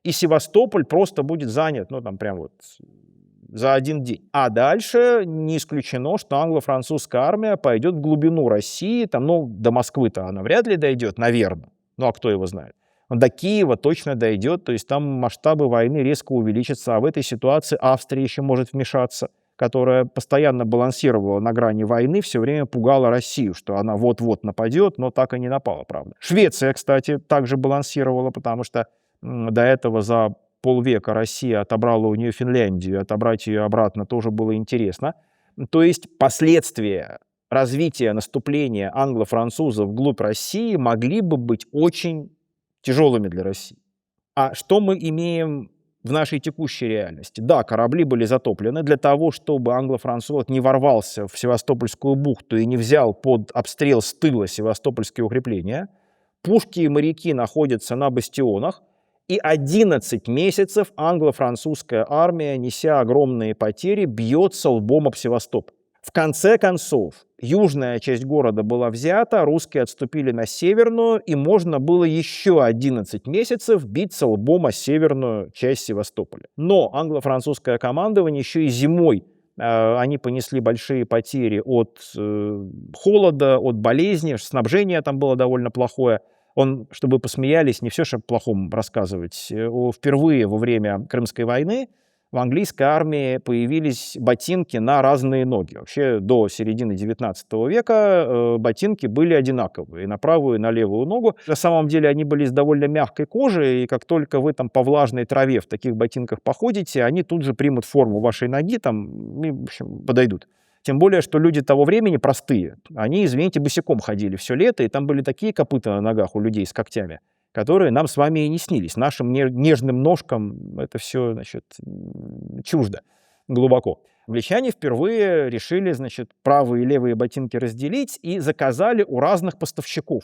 И Севастополь просто будет занят, там прям вот за 1 день. А дальше не исключено, что англо-французская армия пойдет в глубину России, до Москвы-то она вряд ли дойдет, наверное. А кто его знает? До Киева точно дойдет, то есть там масштабы войны резко увеличатся, а в этой ситуации Австрия еще может вмешаться, которая постоянно балансировала на грани войны, все время пугала Россию, что она вот-вот нападет, но так и не напала, правда. Швеция, кстати, также балансировала, потому что до этого за полвека Россия отобрала у нее Финляндию, отобрать ее обратно тоже было интересно. То есть последствия развития наступления англо-французов вглубь России могли бы быть очень тяжелыми для России. А что мы имеем в нашей текущей реальности? Да, корабли были затоплены. Для того, чтобы англо-француз не ворвался в Севастопольскую бухту и не взял под обстрел с тыла севастопольские укрепления, пушки и моряки находятся на бастионах, и 11 месяцев англо-французская армия, неся огромные потери, бьется лбом об Севастополь. В конце концов, южная часть города была взята, русские отступили на северную, и можно было еще 11 месяцев биться лбом о северную часть Севастополя. Но англо-французское командование еще и зимой они понесли большие потери от холода, от болезни, снабжение там было довольно плохое. Чтобы посмеялись, не все же плохом рассказывать. Впервые во время Крымской войны в английской армии появились ботинки на разные ноги. Вообще до середины XIX века ботинки были одинаковые, на правую и на левую ногу. На самом деле они были из довольно мягкой кожи, и как только вы там по влажной траве в таких ботинках походите, они тут же примут форму вашей ноги, и, в общем, подойдут. Тем более, что люди того времени простые. Они, извините, босиком ходили все лето, и там были такие копыта на ногах у людей с когтями, которые нам с вами и не снились. Нашим нежным ножкам это все, чуждо глубоко. Англичане впервые решили, правые и левые ботинки разделить и заказали у разных поставщиков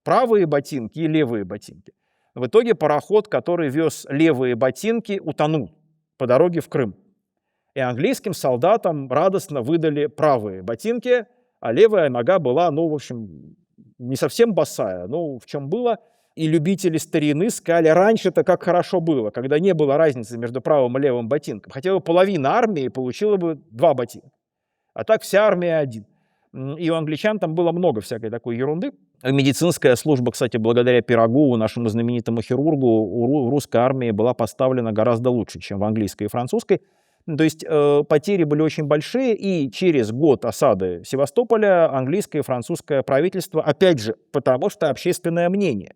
правые ботинки и левые ботинки. В итоге пароход, который вез левые ботинки, утонул по дороге в Крым. И английским солдатам радостно выдали правые ботинки, а левая нога была, не совсем босая, но в чем было. И любители старины сказали, раньше-то как хорошо было, когда не было разницы между правым и левым ботинком. Хотя бы половина армии получила бы 2 ботинка. А так вся армия 1. И у англичан там было много всякой такой ерунды. Медицинская служба, кстати, благодаря Пирогову, нашему знаменитому хирургу, у русской армии была поставлена гораздо лучше, чем в английской и французской. То есть потери были очень большие, и через год осады Севастополя английское и французское правительство, опять же, потому что общественное мнение.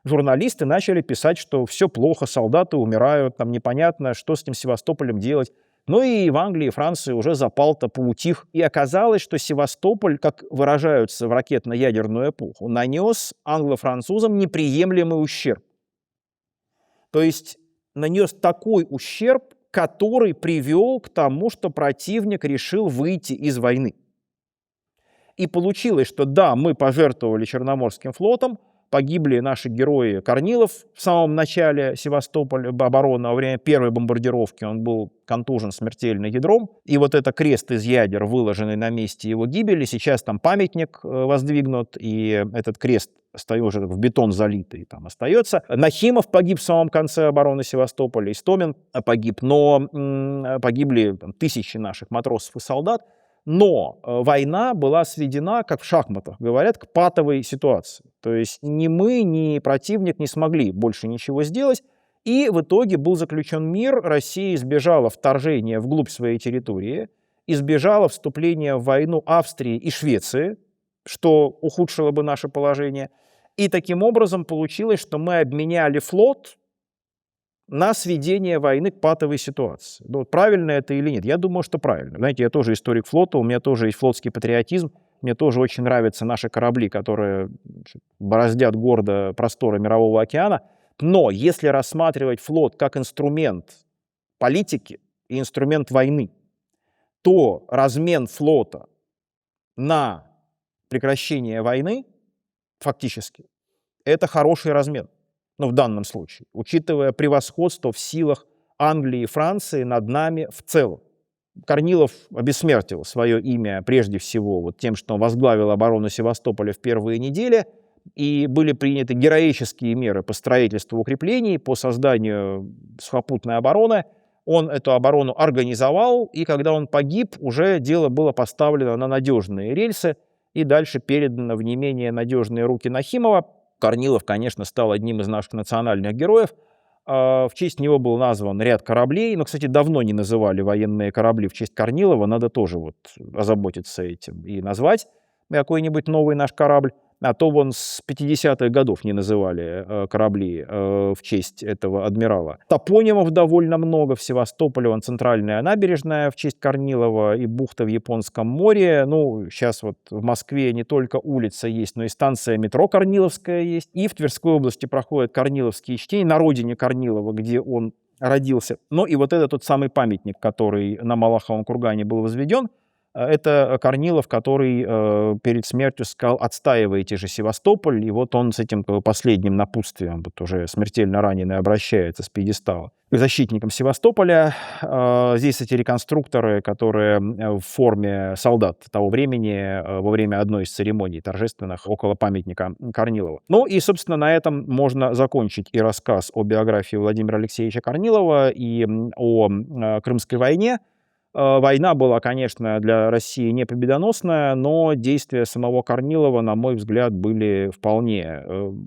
Журналисты начали писать, что все плохо, солдаты умирают, там непонятно, что с этим Севастополем делать. Ну и в Англии и Франции уже запал-то поутих. И оказалось, что Севастополь, как выражаются в ракетно-ядерную эпоху, нанес англо-французам неприемлемый ущерб. То есть нанес такой ущерб, который привел к тому, что противник решил выйти из войны. И получилось, что да, мы пожертвовали Черноморским флотом, погибли наши герои Корнилов в самом начале Севастополя обороны, во время первой бомбардировки он был контужен смертельно ядром. И вот это крест из ядер, выложенный на месте его гибели, сейчас там памятник воздвигнут, и этот крест стоит уже в бетон залитый, там остается. Нахимов погиб в самом конце обороны Севастополя, Истомин погиб, но погибли там тысячи наших матросов и солдат. Но война была сведена, как в шахматах говорят, к патовой ситуации. То есть ни мы, ни противник не смогли больше ничего сделать. И в итоге был заключен мир. Россия избежала вторжения вглубь своей территории, избежала вступления в войну Австрии и Швеции, что ухудшило бы наше положение. И таким образом получилось, что мы обменяли флот на сведение войны к патовой ситуации. Ну, правильно это или нет? Я думаю, что правильно. Знаете, я тоже историк флота, у меня тоже есть флотский патриотизм, мне тоже очень нравятся наши корабли, которые бороздят гордо просторы Мирового океана. Но если рассматривать флот как инструмент политики и инструмент войны, то размен флота на прекращение войны фактически это хороший размен. Ну, в данном случае, учитывая превосходство в силах Англии и Франции над нами в целом. Корнилов обессмертил свое имя прежде всего вот тем, что он возглавил оборону Севастополя в первые недели, и были приняты героические меры по строительству укреплений, по созданию сухопутной обороны. Он эту оборону организовал, и когда он погиб, уже дело было поставлено на надежные рельсы и дальше передано в не менее надежные руки Нахимова. Корнилов, конечно, стал одним из наших национальных героев. В честь него был назван ряд кораблей. Но, кстати, давно не называли военные корабли в честь Корнилова. Надо тоже вот озаботиться этим и назвать какой-нибудь новый наш корабль. А то вон с 50-х годов не называли корабли в честь этого адмирала. Топонимов довольно много. В Севастополе вон центральная набережная в честь Корнилова и бухта в Японском море. Ну, сейчас вот в Москве не только улица есть, но и станция метро Корниловская есть. И в Тверской области проходят корниловские чтения на родине Корнилова, где он родился. Но и вот это тот самый памятник, который на Малаховом кургане был возведен, это Корнилов, который перед смертью сказал: отстаивайте же Севастополь. И вот он с этим последним напутствием, вот уже смертельно раненый, обращается с пьедестала к защитникам Севастополя. Здесь эти реконструкторы, которые в форме солдат того времени во время одной из церемоний торжественных около памятника Корнилова. Ну и, собственно, на этом можно закончить и рассказ о биографии Владимира Алексеевича Корнилова, и о Крымской войне. Война была, конечно, для России не победоносная, но действия самого Корнилова, на мой взгляд, были вполне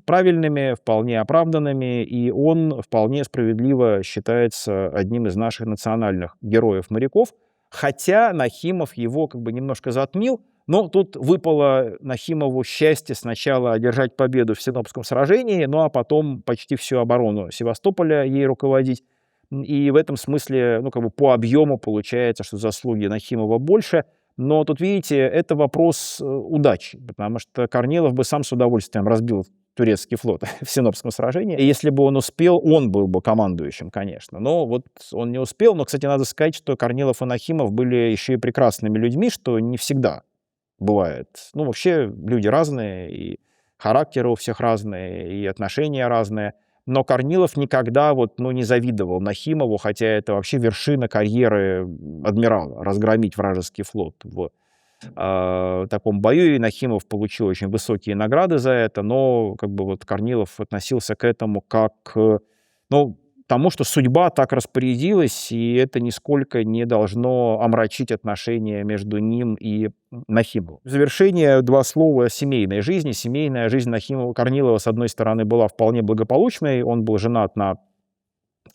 правильными, вполне оправданными, и он вполне справедливо считается одним из наших национальных героев-моряков, хотя Нахимов его как бы немножко затмил, но тут выпало Нахимову счастье сначала одержать победу в Синопском сражении, ну а потом почти всю оборону Севастополя ей руководить. И в этом смысле, ну, как бы по объему получается, что заслуги Нахимова больше. Но тут, видите, это вопрос удачи, потому что Корнилов бы сам с удовольствием разбил турецкий флот в Синопском сражении. И если бы он успел, он был бы командующим, конечно. Но вот он не успел. Но, кстати, надо сказать, что Корнилов и Нахимов были еще и прекрасными людьми, что не всегда бывает. Ну, вообще люди разные, и характеры у всех разные, и отношения разные. Но Корнилов никогда вот, ну, не завидовал Нахимову, хотя это вообще вершина карьеры адмирала — разгромить вражеский флот в таком бою. И Нахимов получил очень высокие награды за это, но как бы вот Корнилов относился к этому как к, ну, тому, что судьба так распорядилась, и это нисколько не должно омрачить отношения между ним и Нахимовым. В завершение два слова о семейной жизни. Семейная жизнь Корнилова, с одной стороны, была вполне благополучной. Он был женат на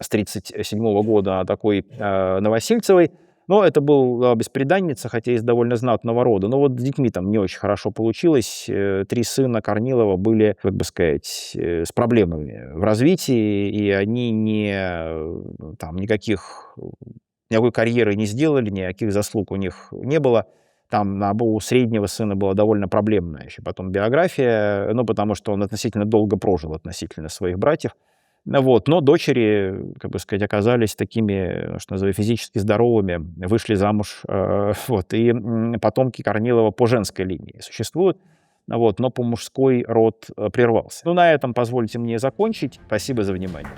с 1937 года такой Новосильцевой. Но это была бесприданница, хотя из довольно знатного рода. Но вот с детьми там не очень хорошо получилось. 3 сына Корнилова были, как бы сказать, с проблемами в развитии, и они никакой карьеры не сделали, никаких заслуг у них не было. Там у среднего сына была довольно проблемная еще потом биография, ну, потому что он относительно долго прожил относительно своих братьев. Вот. Но дочери, как бы сказать, оказались такими, что называется, физически здоровыми, вышли замуж. Вот. И потомки Корнилова по женской линии существуют, вот, но по мужской род прервался. Ну, на этом позвольте мне закончить. Спасибо за внимание.